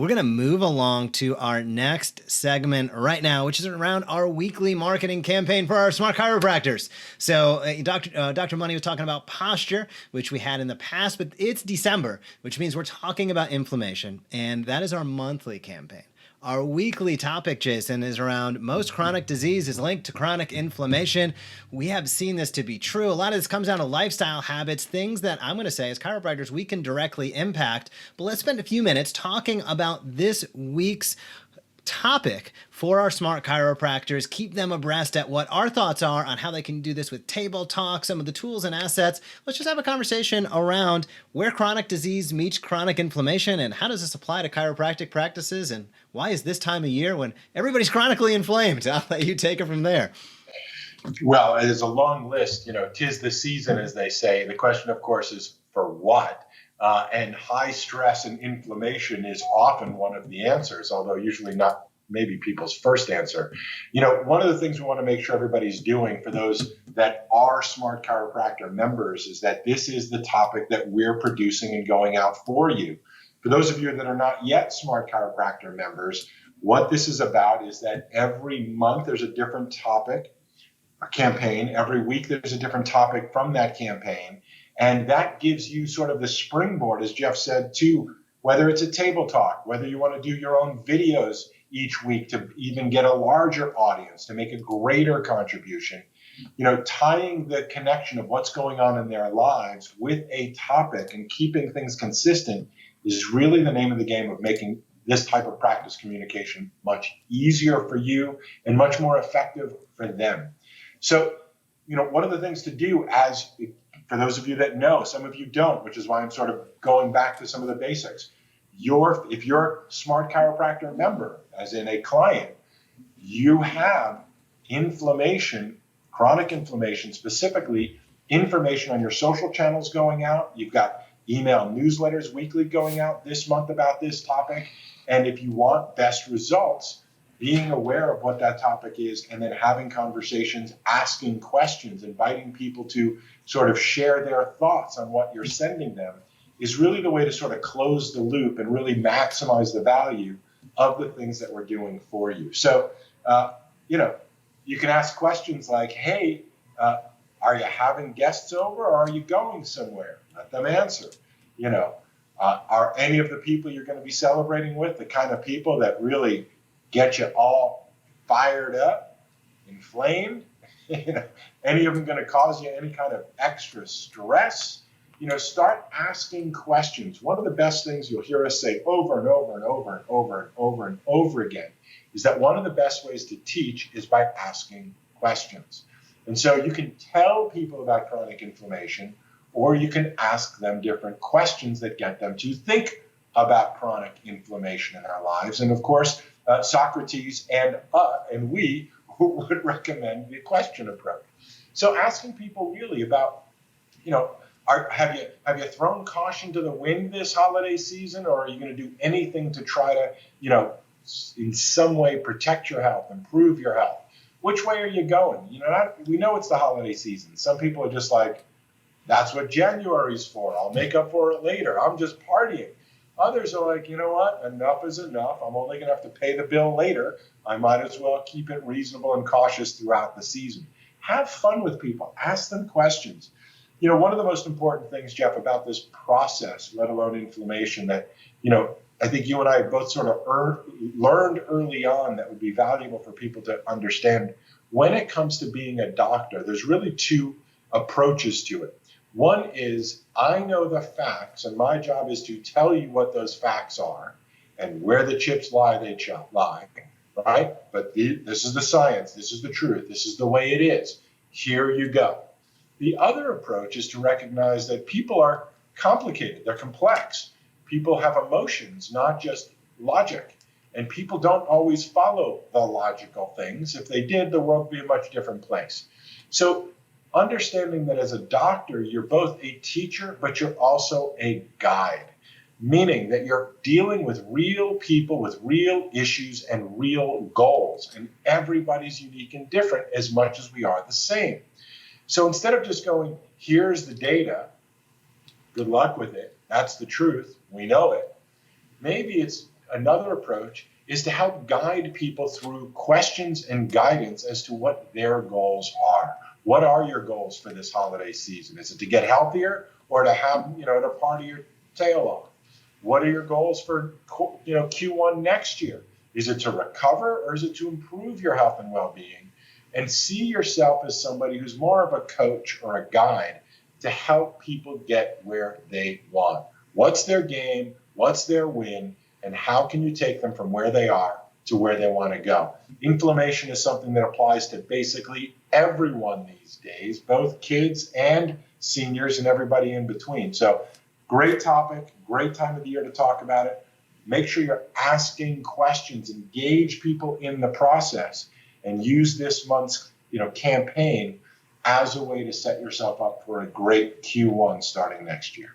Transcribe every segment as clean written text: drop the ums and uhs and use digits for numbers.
we're going to move along to our next segment right now, which is around our weekly marketing campaign for our Smart Chiropractors. So Dr. Money was talking about posture, which we had in the past, but it's December, which means we're talking about inflammation, and that is our monthly campaign. Our weekly topic, Jason, is around most chronic disease is linked to chronic inflammation. We have seen this to be true. A lot of this comes down to lifestyle habits, things that I'm going to say as chiropractors we can directly impact. But let's spend a few minutes talking about this week's topic for our Smart Chiropractors, keep them abreast at what our thoughts are on how they can do this with table talk, some of the tools and assets. Let's just have a conversation around where chronic disease meets chronic inflammation and how does this apply to chiropractic practices and why is this time of year when everybody's chronically inflamed? I'll let you take it from there. Well, it is a long list. Tis the season, as they say. The question, of course, is for what? And high stress and inflammation is often one of the answers, although usually not maybe people's first answer. One of the things we want to make sure everybody's doing for those that are Smart Chiropractor members is that this is the topic that we're producing and going out for you. For those of you that are not yet Smart Chiropractor members, what this is about is that every month there's a different topic, a campaign. Every week there's a different topic from that campaign. And that gives you sort of the springboard, as Jeff said, to whether it's a table talk, whether you want to do your own videos each week to even get a larger audience, to make a greater contribution, tying the connection of what's going on in their lives with a topic and keeping things consistent is really the name of the game of making this type of practice communication much easier for you and much more effective for them. So, one of the things to do for those of you that know, some of you don't, which is why I'm sort of going back to some of the basics. If you're a Smart Chiropractor member, as in a client, you have inflammation, chronic inflammation, specifically information on your social channels going out. You've got email newsletters weekly going out this month about this topic. And if you want best results, being aware of what that topic is and then having conversations, asking questions, inviting people to sort of share their thoughts on what you're sending them is really the way to sort of close the loop and really maximize the value of the things that we're doing for you. So, you can ask questions like, hey, are you having guests over or are you going somewhere? Let them answer. Are any of the people you're going to be celebrating with the kind of people that really get you all fired up, inflamed? Any of them going to cause you any kind of extra stress? Start asking questions. One of the best things you'll hear us say over and over and over and over and over and over again is that one of the best ways to teach is by asking questions. And so you can tell people about chronic inflammation, or you can ask them different questions that get them to think about chronic inflammation in our lives. And of course, Socrates and we would recommend the question approach. So asking people really about, have you thrown caution to the wind this holiday season, or are you going to do anything to try to, in some way protect your health, improve your health? Which way are you going? We know it's the holiday season. Some people are just like, that's what January's for. I'll make up for it later. I'm just partying. Others are like, you know what? Enough is enough. I'm only going to have to pay the bill later. I might as well keep it reasonable and cautious throughout the season. Have fun with people. Ask them questions. One of the most important things, Jeff, about this process, let alone inflammation, that, I think you and I both sort of learned early on that would be valuable for people to understand. When it comes to being a doctor, there's really two approaches to it. One is, I know the facts, and my job is to tell you what those facts are, and where the chips lie, they lie, right? But this is the science, this is the truth, this is the way it is. Here you go. The other approach is to recognize that people are complicated, they're complex. People have emotions, not just logic. And people don't always follow the logical things. If they did, the world would be a much different place. So understanding that as a doctor, you're both a teacher, but you're also a guide, meaning that you're dealing with real people with real issues and real goals. And everybody's unique and different as much as we are the same. So instead of just going, here's the data, good luck with it, that's the truth, we know it. Maybe it's another approach is to help guide people through questions and guidance as to what their goals are. What are your goals for this holiday season? Is it to get healthier or to have, to party your tail off? What are your goals for, Q1 next year? Is it to recover or is it to improve your health and well-being? And see yourself as somebody who's more of a coach or a guide to help people get where they want. What's their game? What's their win? And how can you take them from where they are to where they want to go? Inflammation is something that applies to basically everyone these days, both kids and seniors and everybody in between. So great topic, great time of the year to talk about it. Make sure you're asking questions, engage people in the process, and use this month's campaign as a way to set yourself up for a great Q1 starting next year.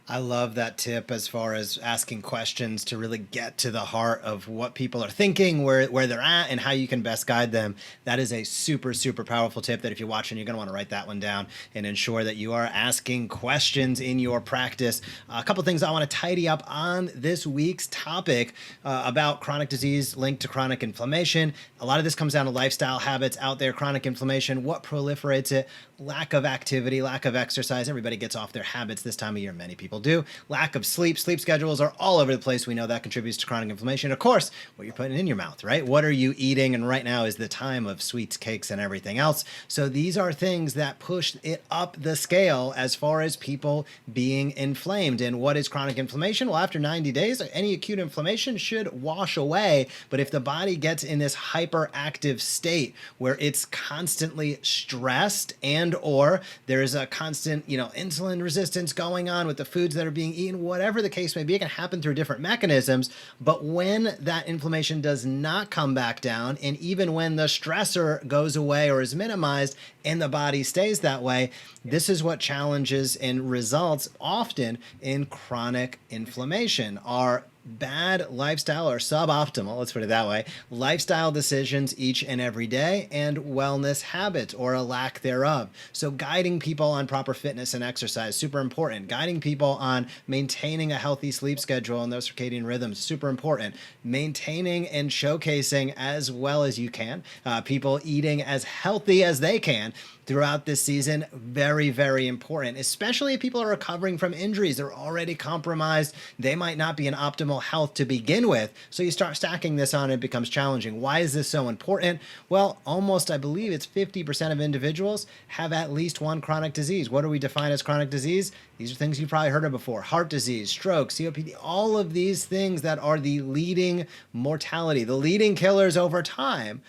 I love that tip as far as asking questions to really get to the heart of what people are thinking, where they're at, and how you can best guide them. That is a super, super powerful tip that if you're watching, you're going to want to write that one down and ensure that you are asking questions in your practice. A couple things I want to tidy up on this week's topic about chronic disease linked to chronic inflammation. A lot of this comes down to lifestyle habits out there, chronic inflammation, what proliferates it, lack of activity, lack of exercise. Everybody gets off their habits this time of year. Many people do. Lack of sleep. Sleep schedules are all over the place. We know that contributes to chronic inflammation. Of course, what you're putting in your mouth, right? What are you eating? And right now is the time of sweets, cakes, and everything else. So these are things that push it up the scale as far as people being inflamed. And what is chronic inflammation? Well, after 90 days, any acute inflammation should wash away. But if the body gets in this hyperactive state where it's constantly stressed and or there's a constant, insulin resistance going on with the foods that are being eaten, whatever the case may be, it can happen through different mechanisms. But when that inflammation does not come back down, and even when the stressor goes away or is minimized and the body stays that way, this is what challenges and results often in chronic inflammation are bad lifestyle or suboptimal, let's put it that way, lifestyle decisions each and every day and wellness habits or a lack thereof. So guiding people on proper fitness and exercise, super important. Guiding people on maintaining a healthy sleep schedule and those circadian rhythms, super important. Maintaining and showcasing as well as you can, people eating as healthy as they can throughout this season, very, very important, especially if people are recovering from injuries. They're already compromised. They might not be in optimal health to begin with. So you start stacking this on, it becomes challenging. Why is this so important? Well, almost, I believe it's 50% of individuals have at least one chronic disease. What do we define as chronic disease? These are things you've probably heard of before. Heart disease, stroke, COPD, all of these things that are the leading mortality, the leading killers over time,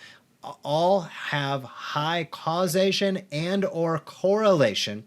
all have high causation and or correlation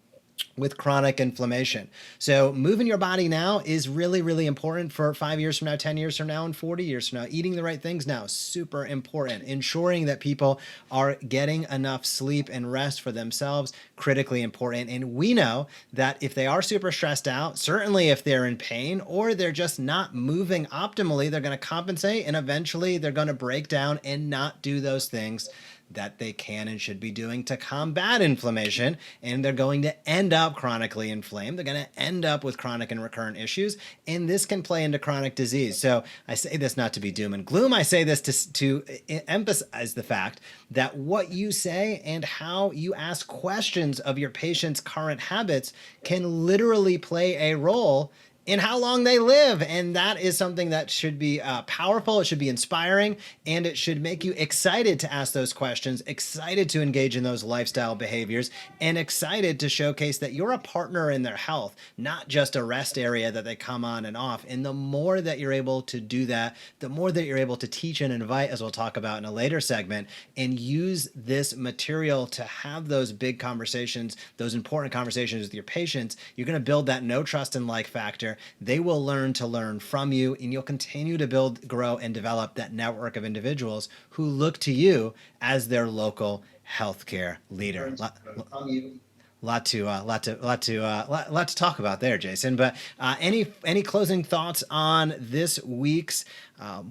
with chronic inflammation. So moving your body now is really, really important for 5 years from now, 10 years from now, and 40 years from now. Eating the right things now, super important. Ensuring that people are getting enough sleep and rest for themselves, critically important. And we know that if they are super stressed out, certainly if they're in pain or they're just not moving optimally, they're going to compensate and eventually they're going to break down and not do those things that they can and should be doing to combat inflammation, and they're going to end up chronically inflamed. They're going to end up with chronic and recurrent issues, and this can play into chronic disease. So I say this not to be doom and gloom. I say this to emphasize the fact that what you say and how you ask questions of your patient's current habits can literally play a role in how long they live. And that is something that should be powerful. It should be inspiring, and it should make you excited to ask those questions, excited to engage in those lifestyle behaviors, and excited to showcase that you're a partner in their health, not just a rest area that they come on and off. And the more that you're able to do that, the more that you're able to teach and invite, as we'll talk about in a later segment, and use this material to have those big conversations, those important conversations with your patients, you're going to build that know, trust, and like factor. They will learn to learn from you, and you'll continue to build, grow, and develop that network of individuals who look to you as their local healthcare leader. Lot to talk about there, Jason. But any closing thoughts on this week's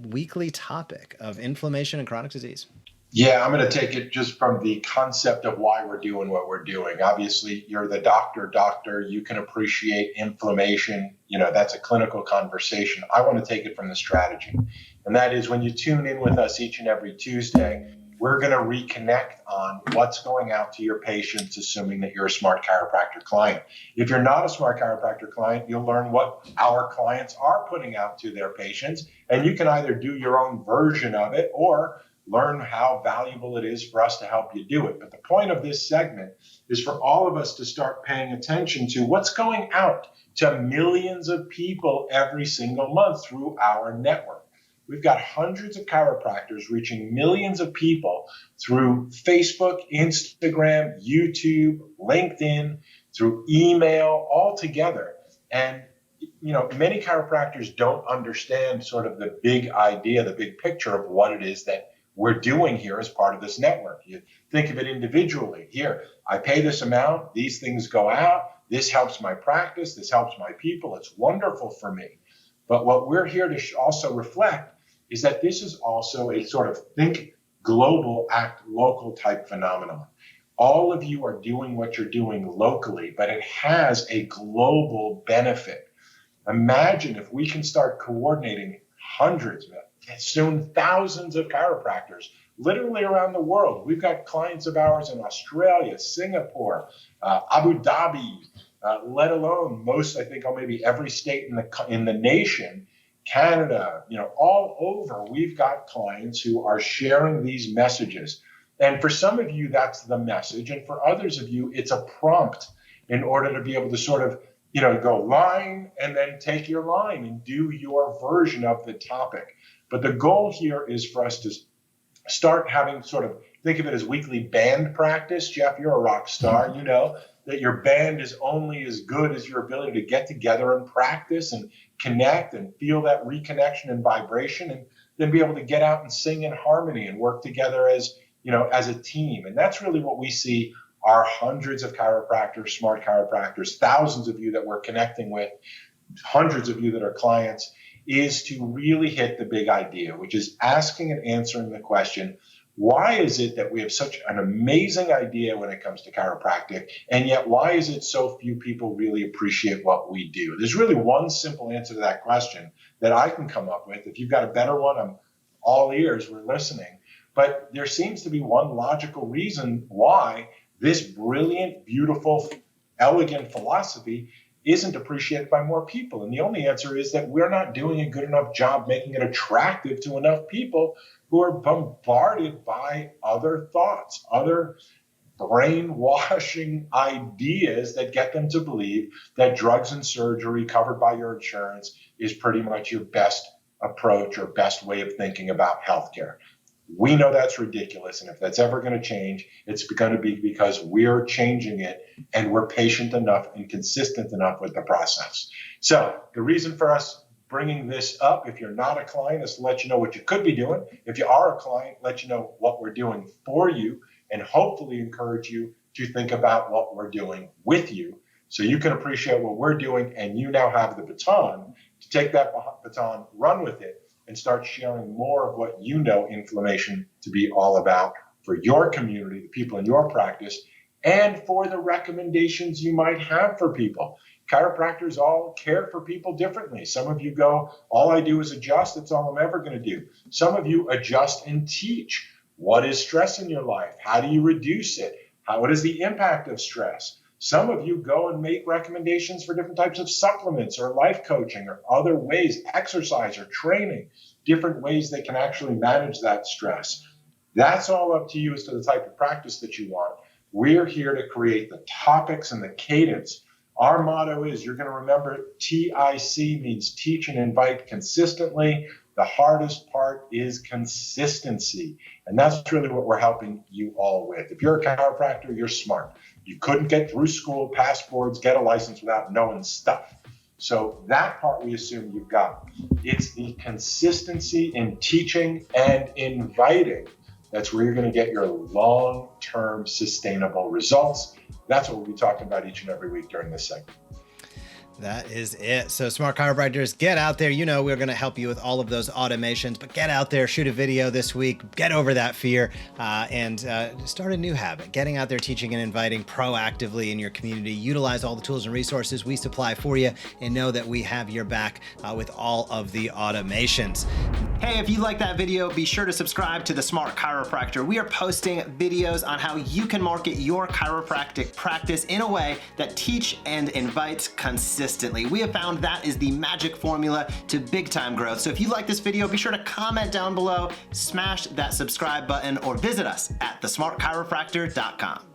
weekly topic of inflammation and chronic disease? Yeah, I'm going to take it just from the concept of why we're doing what we're doing. Obviously, you're the doctor. You can appreciate inflammation. That's a clinical conversation. I want to take it from the strategy. And that is when you tune in with us each and every Tuesday, we're going to reconnect on what's going out to your patients, assuming that you're a Smart Chiropractor client. If you're not a Smart Chiropractor client, you'll learn what our clients are putting out to their patients. And you can either do your own version of it or learn how valuable it is for us to help you do it. But the point of this segment is for all of us to start paying attention to what's going out to millions of people every single month through our network. We've got hundreds of chiropractors reaching millions of people through Facebook, Instagram, YouTube, LinkedIn, through email, all together. And many chiropractors don't understand sort of the big idea, the big picture of what it is that we're doing here as part of this network. You think of it individually. Here, I pay this amount, these things go out, this helps my practice, this helps my people, it's wonderful for me. But what we're here to also reflect is that this is also a sort of think global, act local type phenomenon. All of you are doing what you're doing locally, but it has a global benefit. Imagine if we can start coordinating hundreds, soon thousands of chiropractors literally around the world. We've got clients of ours in Australia, Singapore, Abu Dhabi, let alone most, I think, maybe every state in the nation, Canada, all over. We've got clients who are sharing these messages. And for some of you, that's the message. And for others of you, it's a prompt in order to be able to sort of go line and then take your line and do your version of the topic. But the goal here is for us to start having sort of, think of it as weekly band practice. Jeff, you're a rock star. You know that your band is only as good as your ability to get together and practice and connect and feel that reconnection and vibration, and then be able to get out and sing in harmony and work together as a team. And that's really what we see are hundreds of chiropractors, smart chiropractors, thousands of you that we're connecting with, hundreds of you that are clients, is to really hit the big idea, which is asking and answering the question, why is it that we have such an amazing idea when it comes to chiropractic, and yet why is it so few people really appreciate what we do? There's really one simple answer to that question that I can come up with. If you've got a better one, I'm all ears, we're listening. But there seems to be one logical reason why this brilliant, beautiful, elegant philosophy isn't appreciated by more people. And the only answer is that we're not doing a good enough job making it attractive to enough people who are bombarded by other thoughts, other brainwashing ideas that get them to believe that drugs and surgery covered by your insurance is pretty much your best approach or best way of thinking about healthcare. We know that's ridiculous. And if that's ever going to change, it's going to be because we're changing it and we're patient enough and consistent enough with the process. So the reason for us bringing this up, if you're not a client, is to let you know what you could be doing. If you are a client, let you know what we're doing for you, and hopefully encourage you to think about what we're doing with you so you can appreciate what we're doing, and you now have the baton to take that baton, run with it, and start sharing more of what you know inflammation to be all about for your community, the people in your practice, and for the recommendations you might have for people. Chiropractors all care for people differently. Some of you go, all I do is adjust. That's all I'm ever going to do. Some of you adjust and teach. What is stress in your life? How do you reduce it? What is the impact of stress? Some of you go and make recommendations for different types of supplements or life coaching or other ways, exercise or training, different ways they can actually manage that stress. That's all up to you as to the type of practice that you want. We're here to create the topics and the cadence. Our motto is, you're going to remember, TIC means teach and invite consistently. The hardest part is consistency. And that's really what we're helping you all with. If you're a chiropractor, you're smart. You couldn't get through school, pass boards, get a license without knowing stuff. So that part we assume you've got. It's the consistency in teaching and inviting. That's where you're going to get your long-term sustainable results. That's what we'll be talking about each and every week during this segment. That is it. So Smart Chiropractors, get out there. You know we're going to help you with all of those automations, but get out there, shoot a video this week, get over that fear, and start a new habit. Getting out there, teaching and inviting proactively in your community. Utilize all the tools and resources we supply for you, and know that we have your back with all of the automations. Hey, if you like that video, be sure to subscribe to the Smart Chiropractor. We are posting videos on how you can market your chiropractic practice in a way that teach and invites consistency. We have found that is the magic formula to big time growth. So if you like this video, be sure to comment down below, smash that subscribe button, or visit us at thesmartchiropractor.com.